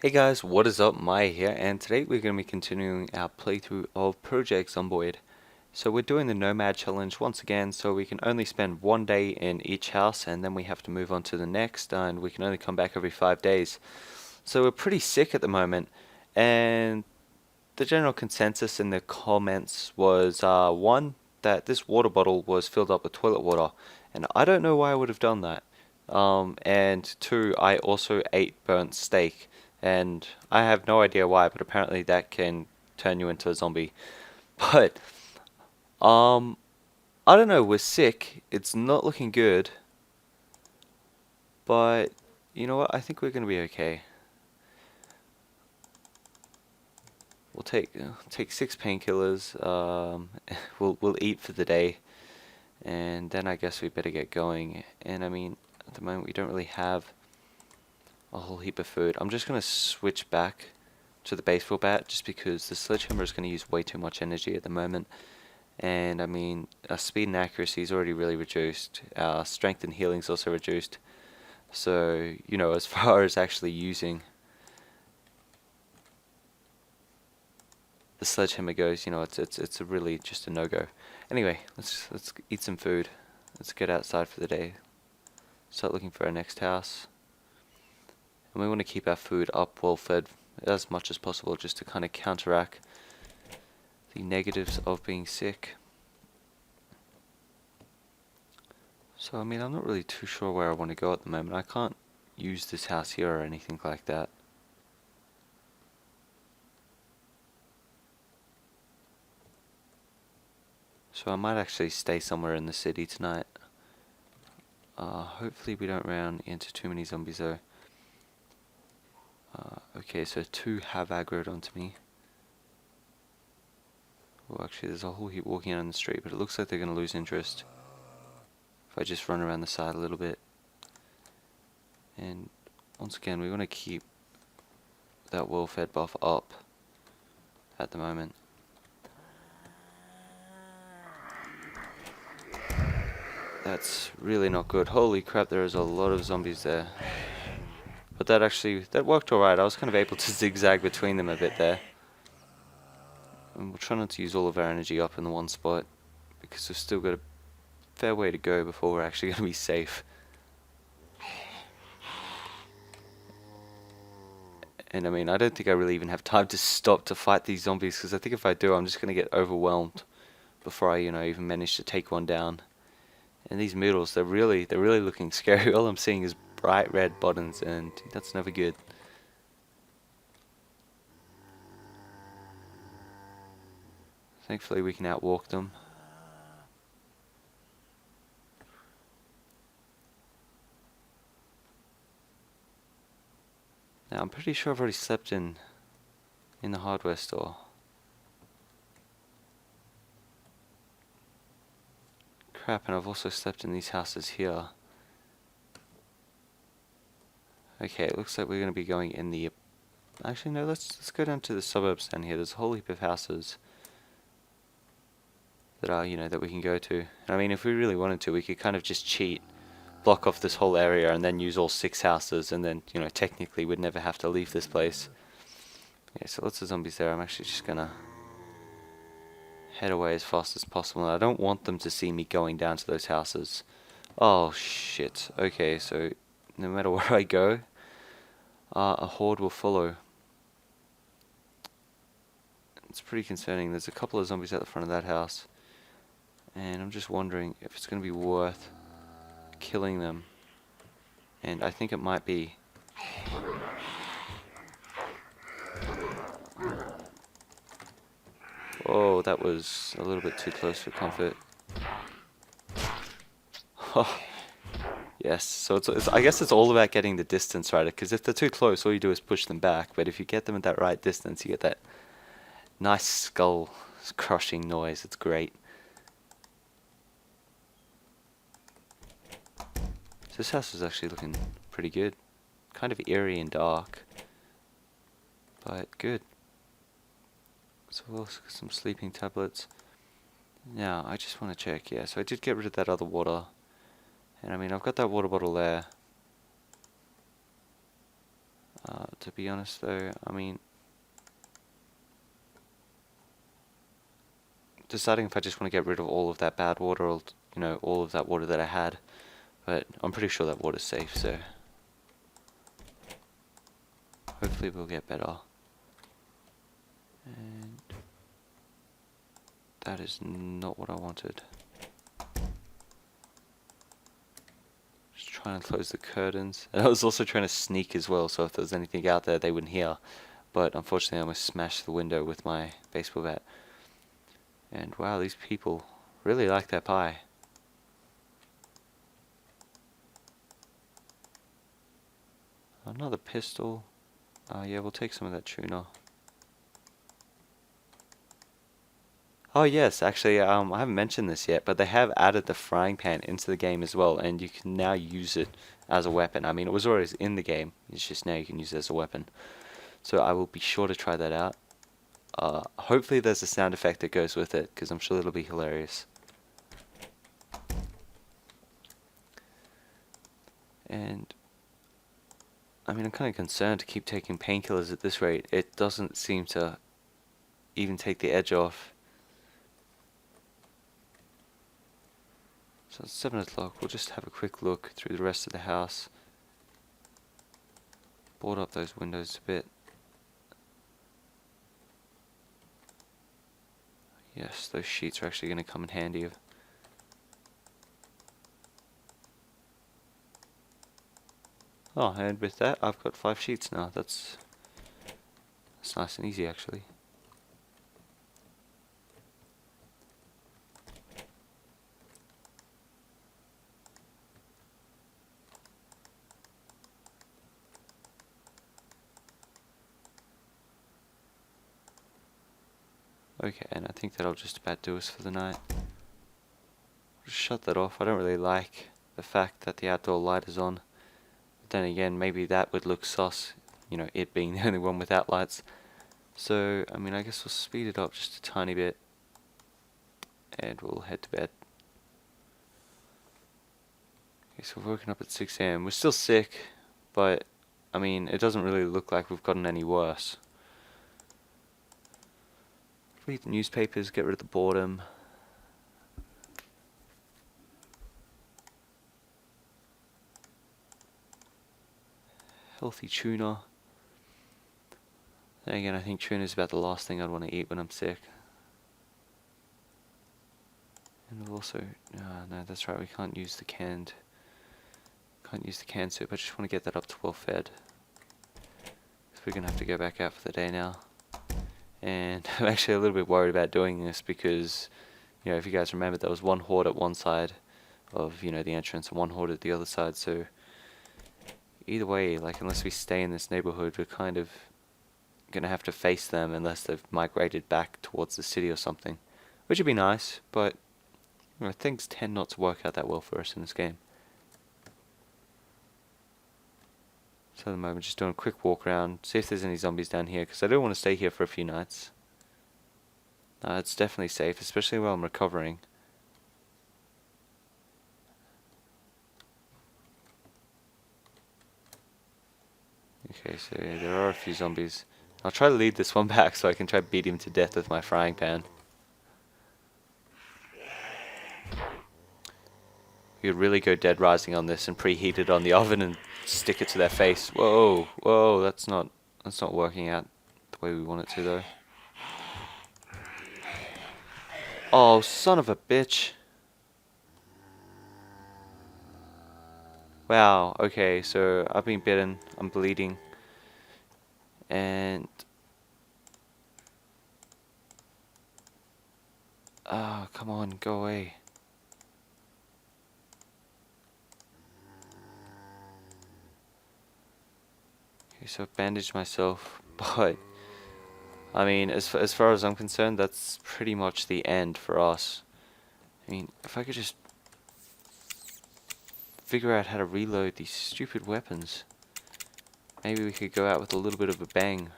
Hey guys, what is up? Maya here, and today we're going to be continuing our playthrough of Project Zomboid. So we're doing the Nomad Challenge once again, so we can only spend one day in each house, and then we have to move on to the next, and we can only come back every 5 days. So we're pretty sick at the moment, and the general consensus in the comments was, one, that this water bottle was filled up with toilet water, and I don't know why I would have done that. And two, I also ate burnt steak. And I have no idea why, but apparently that can turn you into a zombie. But um I don't know, we're sick. It's not looking good. But you know what? I think we're gonna be okay. We'll take 6 painkillers. We'll eat for the day, and then I guess we better get going. And I mean, at the moment we don't really have a whole heap of food. I'm just gonna switch back to the baseball bat just because the sledgehammer is gonna use way too much energy at the moment. And I mean, our speed and accuracy is already really reduced. Our strength and healing is also reduced. So, you know, as far as actually using the sledgehammer goes, you know, it's a really just a no-go. Anyway, let's eat some food. Let's get outside for the day. Start looking for our next house. And we want to keep our food up, well fed, as much as possible, just to kind of counteract the negatives of being sick. So I mean, I'm not really too sure where I want to go at the moment. I can't use this house here or anything like that. So I might actually stay somewhere in the city tonight. Hopefully we don't run into too many zombies though. Okay, so 2 have aggroed onto me. Well, actually there's a whole heap walking out on the street, but it looks like they're going to lose interest if I just run around the side a little bit. And once again, we want to keep that well-fed buff up at the moment. That's really not good. Holy crap, there is a lot of zombies there. But that worked alright. I was kind of able to zigzag between them a bit there. And we'll try not to use all of our energy up in the one spot, because we've still got a fair way to go before we're actually going to be safe. And I mean, I don't think I really even have time to stop to fight these zombies, because I think if I do, I'm just going to get overwhelmed before I, even manage to take one down. And these noodles, they're really looking scary. All I'm seeing is bright red buttons, and that's never good. Thankfully we can outwalk them. Now I'm pretty sure I've already slept in the hardware store. Crap, and I've also slept in these houses here. Okay, it looks like we're going to be going in the... Actually, no, let's go down to the suburbs down here. There's a whole heap of houses that are, that we can go to. And I mean, if we really wanted to, we could kind of just cheat, block off this whole area, and then use all 6 houses, and then, technically we'd never have to leave this place. Okay, so lots of zombies there. I'm actually just gonna head away as fast as possible. I don't want them to see me going down to those houses. Oh shit. Okay, so no matter where I go, a horde will follow. It's pretty concerning. There's a couple of zombies at the front of that house, and I'm just wondering if it's going to be worth killing them. And I think it might be. Oh, that was a little bit too close for comfort. Oh, yes. So I guess it's all about getting the distance right. Because if they're too close, all you do is push them back. But if you get them at that right distance, you get that nice skull crushing noise. It's great. So this house is actually looking pretty good. Kind of eerie and dark, but good. So we'll get some sleeping tablets. Now, I just want to check, yeah, so I did get rid of that other water. And I mean, I've got that water bottle there. To be honest though, I mean, deciding if I just want to get rid of all of that bad water, or, you know, all of that water that I had. But I'm pretty sure that water's safe, so hopefully we'll get better. And that is not what I wanted. Just trying to close the curtains. And I was also trying to sneak as well, so if there was anything out there they wouldn't hear. But unfortunately I almost smashed the window with my baseball bat. And wow, these people really like their pie. Another pistol. Yeah, we'll take some of that tuna. Oh yes, actually, I haven't mentioned this yet, but they have added the frying pan into the game as well, and you can now use it as a weapon. I mean, it was always in the game, it's just now you can use it as a weapon. So I will be sure to try that out. Hopefully there's a sound effect that goes with it, because I'm sure it'll be hilarious. And I mean, I'm kind of concerned to keep taking painkillers at this rate. It doesn't seem to even take the edge off. So it's 7 o'clock. We'll just have a quick look through the rest of the house. Board up those windows a bit. Yes, those sheets are actually going to come in handy. Oh, and with that, I've got 5 sheets now. That's nice and easy, actually. Okay, and I think that'll just about do us for the night. Just shut that off. I don't really like the fact that the outdoor light is on. But then again, maybe that would look sus, you know, it being the only one without lights. So, I mean, I guess we'll speed it up just a tiny bit. And we'll head to bed. Okay, so we've woken up at 6 AM. We're still sick, but, I mean, it doesn't really look like we've gotten any worse. Read the newspapers, get rid of the boredom. Healthy tuna. Then again, I think tuna is about the last thing I'd want to eat when I'm sick. And we'll also, no, that's right, we can't use the canned soup. I just want to get that up to well fed. So we're gonna have to go back out for the day now. And I'm actually a little bit worried about doing this because, you know, if you guys remember, there was one horde at one side of, you know, the entrance and one horde at the other side. So either way, like, unless we stay in this neighborhood, we're kind of gonna have to face them unless they've migrated back towards the city or something, which would be nice, but you know, things tend not to work out that well for us in this game. So at the moment, just doing a quick walk around, see if there's any zombies down here, because I don't want to stay here for a few nights. It's definitely safe, especially while I'm recovering. Okay, so there are a few zombies. I'll try to lead this one back so I can try to beat him to death with my frying pan. You could really go Dead Rising on this and preheat it on the oven and stick it to their face. Whoa, whoa, that's not working out the way we want it to though. Oh, son of a bitch. Wow, okay, so I've been bitten, I'm bleeding. And oh, come on, go away. Okay, so I've bandaged myself, but I mean, as far as I'm concerned, that's pretty much the end for us. I mean, if I could just figure out how to reload these stupid weapons, maybe we could go out with a little bit of a bang.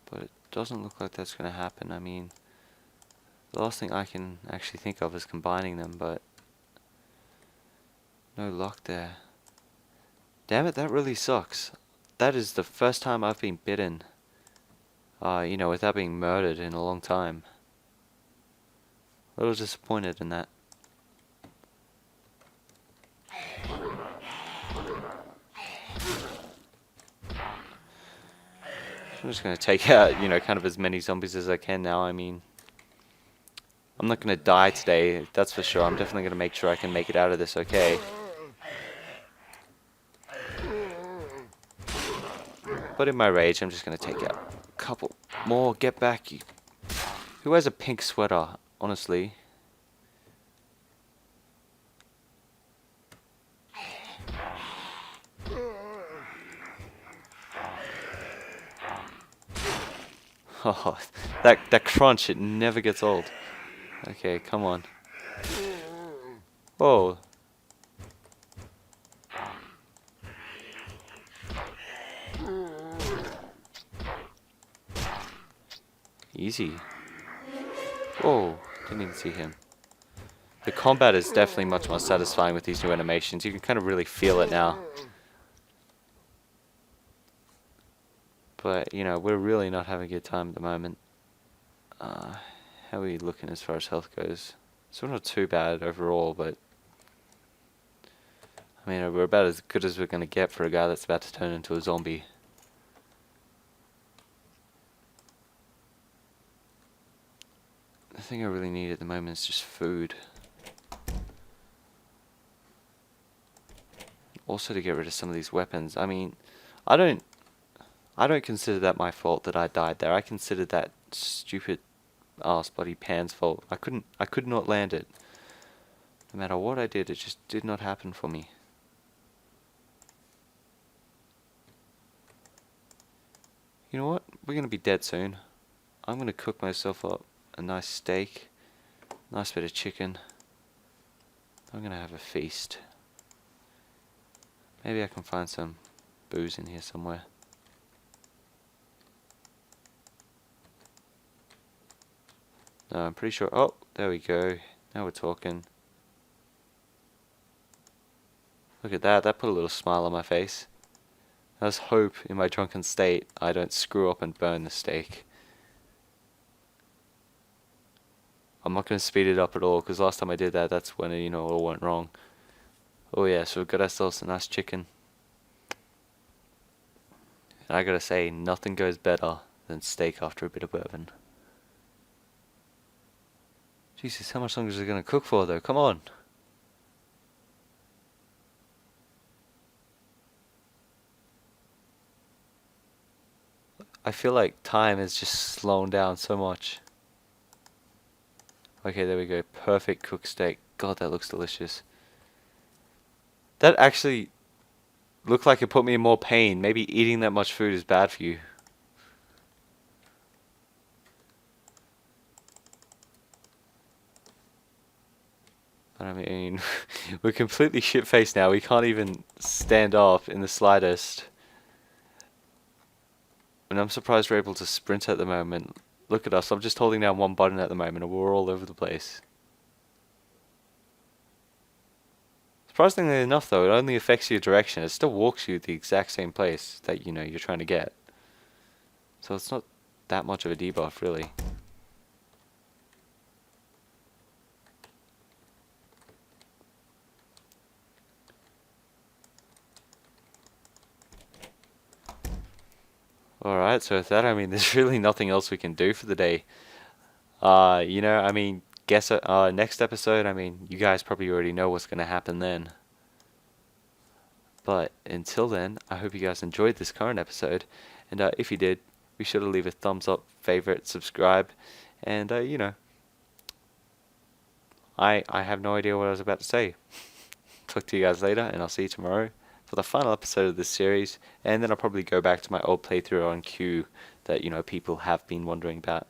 But it doesn't look like that's going to happen. I mean, the last thing I can actually think of is combining them, but no luck there. Damn it, that really sucks. That is the first time I've been bitten, you know, without being murdered in a long time. A little disappointed in that. I'm just gonna take out, you know, kind of as many zombies as I can now. I mean, I'm not gonna die today, that's for sure. I'm definitely gonna make sure I can make it out of this okay. But in my rage, I'm just gonna take out a couple more. Get back, you. Who has a pink sweater, honestly? Oh, that crunch, it never gets old. Okay, come on. Whoa. Easy. Whoa, didn't even see him. The combat is definitely much more satisfying with these new animations. You can kind of really feel it now. But, you know, we're really not having a good time at the moment. How are we looking as far as health goes? So we're not too bad overall, but... I mean, we're about as good as we're going to get for a guy that's about to turn into a zombie. The thing I really need at the moment is just food. Also to get rid of some of these weapons. I mean, I don't consider that my fault that I died there. I consider that stupid ass bloody Pan's fault. I could not land it. No matter what I did, it just did not happen for me. You know what? We're gonna be dead soon. I'm gonna cook myself up a nice steak, nice bit of chicken. I'm gonna have a feast. Maybe I can find some booze in here somewhere. No, I'm pretty sure. Oh, there we go. Now we're talking. Look at that. That put a little smile on my face. Let's hope in my drunken state I don't screw up and burn the steak. I'm not going to speed it up at all, because last time I did that, that's when, you know, it all went wrong. Oh yeah, so we've got ourselves a nice chicken. And I gotta say, nothing goes better than steak after a bit of bourbon. Jesus, how much longer is it going to cook for though? Come on. I feel like time is just slowing down so much. Okay, there we go. Perfect cooked steak. God, that looks delicious. That actually looked like it put me in more pain. Maybe eating that much food is bad for you. But I mean, we're completely shit-faced now. We can't even stand up in the slightest. And I'm surprised we're able to sprint at the moment. Look at us. I'm just holding down one button at the moment and we're all over the place. Surprisingly enough though, it only affects your direction. It still walks you the exact same place that, you know, you're trying to get. So it's not that much of a debuff, really. Alright, so with that, I mean, there's really nothing else we can do for the day. You know, I mean, guess next episode, I mean, you guys probably already know what's going to happen then. But until then, I hope you guys enjoyed this current episode. And if you did, be sure to leave a thumbs up, favorite, subscribe. And, you know, I have no idea what I was about to say. Talk to you guys later, and I'll see you tomorrow for the final episode of this series. And then I'll probably go back to my old playthrough on Q that, you know, people have been wondering about.